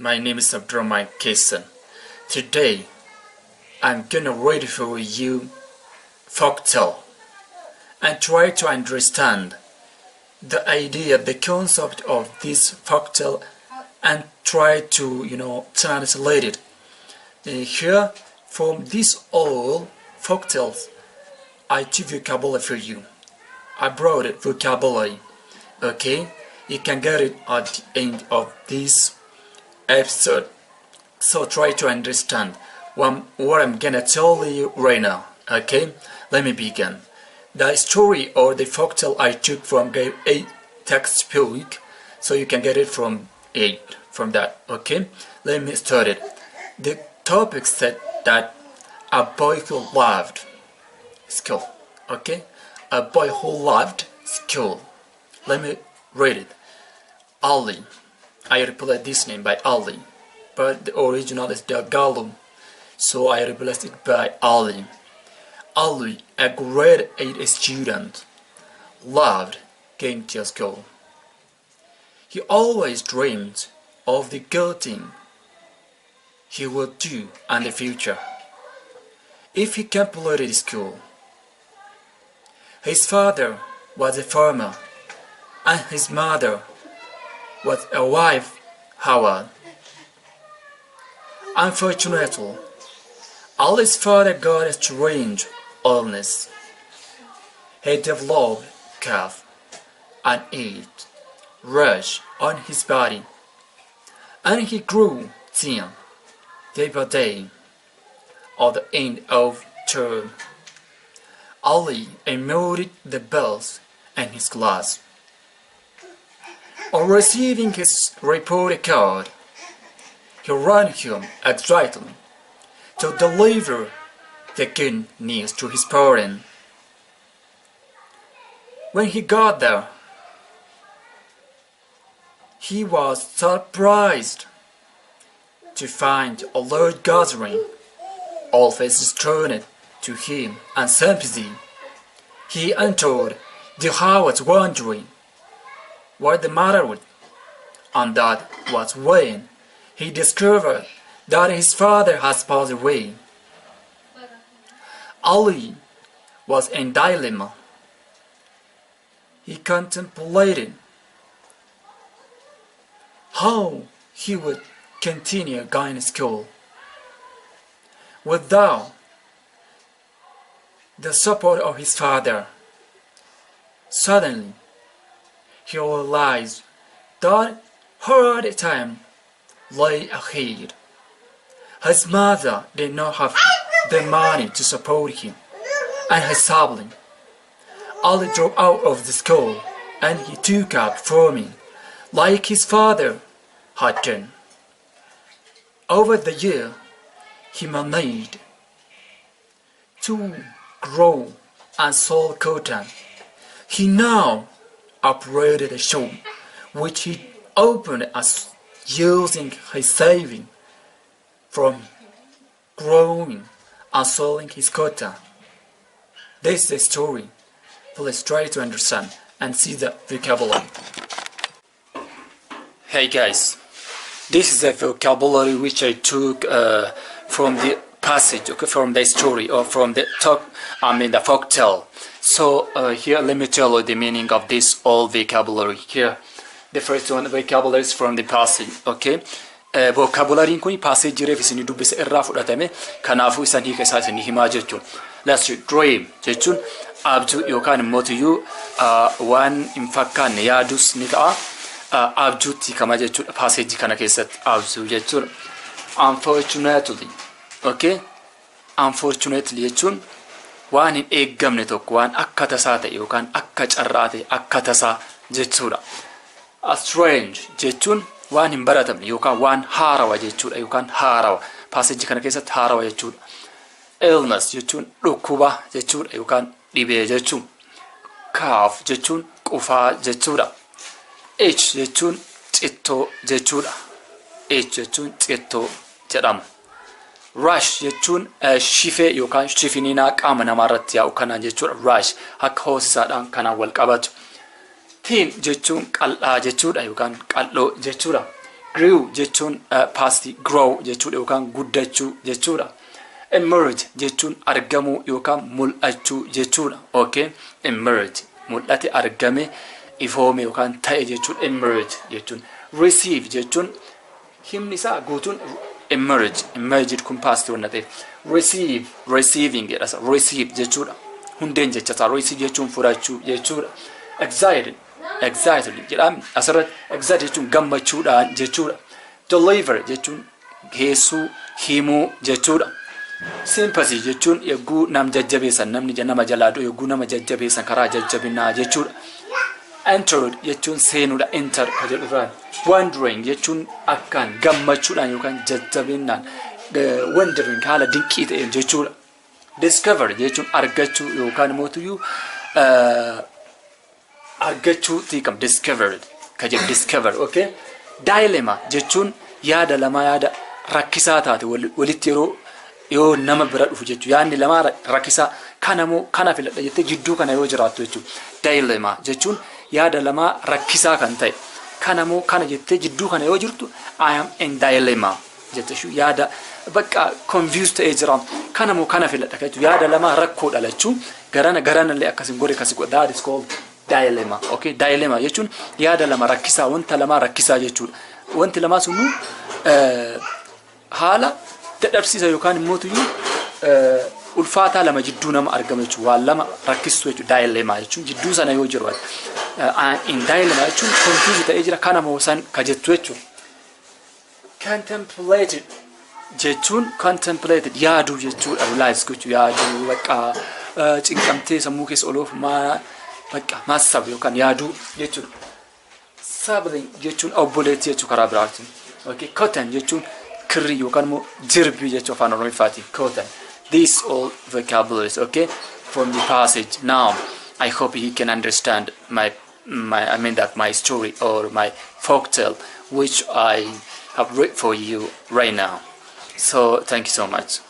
My name is Abdurrahman Kesan. Today, I'm gonna read for you Folktale and try to understand the idea, the concept of this folktale and try to, translate it. Here, from this all folktales, I took vocabulary for you. I brought it vocabulary, okay? You can get it at the end of this episode. So try to understand what I'm gonna tell you right now, okay? Let me begin. The story or the folktale I took from a textbook, so you can get it from that, okay? Let me start it. The topic said that a boy who loved school, okay? A boy who loved school. Let me read it. Ali. I replaced this name by Ali, but the original is Dagalum, so I replaced it by Ali. Ali, a grade 8 student, loved going to school. He always dreamed of the good thing he would do in the future if he completed school. His father was a farmer and his mother was a wife, Howard. Unfortunately, Ali's father got a strange illness. He developed cough and ate rash on his body, and he grew thin day by day. At the end of term, Ali ignored the bells in his class. On receiving his report card, he ran home excitedly to deliver the good news to his parents. When he got there, he was surprised to find a large gathering, all faces turned to him and sympathy. He entered the house wondering what the matter was, and that was when he discovered that his father has passed away. Ali was in dilemma. He contemplated how he would continue going to school without the support of his father. Suddenly, he realized that hard time lay ahead. His mother did not have the money to support him and his sibling. Ali dropped out of the school and he took up farming like his father had done. Over the year, he managed to grow and sell cotton. He now operated a shop which he opened as using his saving from growing and selling his cotton. This is the story. Please try to understand and see the vocabulary. Hey guys, this is the vocabulary which I took from the passage, okay, from the story or from the the folktale. So here let me tell you the meaning of this all vocabulary. Here the first one, vocabulary is from the passage, okay? Vocabulary kun passage jire fisini dubbise irraa fudhatame kanaafu isan hiika isaa isin himaa jechuun. Let's dream jechuun abjuu yookaan immoo tiyyuu waan hin fakkaanne yaadus ni ta'a. Abjuutti kama jechuudha passage kana keessatti abjuu jechuudha. Unfortunately, okay? Unfortunately jechuun waan hin eeggamne tokko waan akka tasaa ta'e yookaan akka carraa ta'e akka tasaa jechuudha. A strange jechuun waan hin baratamne yookaan waan haarawa jechuudha yookaan haarawa. Passage kana keessatti haarawa jechuudha. Illness jechuun dhukkuba jechuudha yookaan dhibee jechuun. Cough jechuun qufaa jechuudha. H jechuun cittoo jechuudha. H jechuun cittoo jedhama. Rush jechuun shifee yookaan shifiniinaa qaama namaarratti yaa'u kanaan jechuudha. Rush akka hoosisaadhaan kanaan wal qabatu. Thin jechuun qal'aa jechuudha yookaan qal'oo jechuudha. grew jechuun past grow jechuudha yookaan guddachuu jechuudha. Emerge jechuun argamuu yookaan mul'achuu jechuudha. Okay, emerge mul'ate argame ifoome yookaan ta'e jechuudha. Emerge jechuun receive jechuun himni isaa guutuun emerge kun past waan ta'eef receive receiving jedhasa. Receive jechuudha hundeen jechasaa. Receive jechuun fudhachuu jechuudha. Excited jedhama asirratti. Excited jechuun gammachuudhaan jechuudha. Deliver jechuun geessuu himuu jechuudha. Sympathy jechuun yagguu nam jajjabeessan namni nama jalaadhu yagguu nama jajjabeessan karaa jajjabinaa jechuudha. Entered jechuun seenuudha. Enter jedhuudhaan. Wondering jechuun akkaan gammachuudhaan yookaan jajjabinaan wondering haala dinqii ta'een jechuudha. Discover jechuun argachuu yookaan immoo argachuu tiikam. Discovered kajedhu discover. Okay. Dilemma jechuun yaada lama yaada rakkisaa taate walitti yoo nama bira dhufu jechuudha. Yaadni lama rakkisaa kanamoo kana filadha jettee jidduu kana yoo jiraattu jechuudha. Dilemma jechuun yaada lama rakkisaa kan ta'e kanamoo kana jettee jidduu kana yoo jirtu I am in dilemma jettee yaada bakka confused ta'ee jira kanamoo kana filadha jechuudha. Yaada lama rakkoo dhalachuu garanallee akkasin godhe akkasi godha. That is called dilemma. Okay, dilemma jechuun yaada lama rakkisaa wanta lama rakkisaa jechuudha. Wanti lama sunu haala dadhabsiisa yookaan immoo ulfaataa lama jidduu nama argama jechuudha. Waan lama rakkistu jechuudha. Dilemma jechuun jidduu sana yoo jiru in dilemma jechuun confused ta'ee jira kanamoo san ka jettu jechuudha. Contemplated jechuun contemplated yaaduu jechuudha. Realize gochuu yaaduu bakka cinqamtee sammuu keessa oloof bakka maasab yookaan yaaduu jechuudha. Sibling jechuun obboleetti jechuu karaa biraatiin. Okay, cotton jechuun kirrii yookaan immoo jirbii jechuu afaan Oromootiin. Cotton. These all vocabularies, okay, from the passage. Now, I hope you can understand my story or my folktale, which I have read for you right now. So, thank you so much.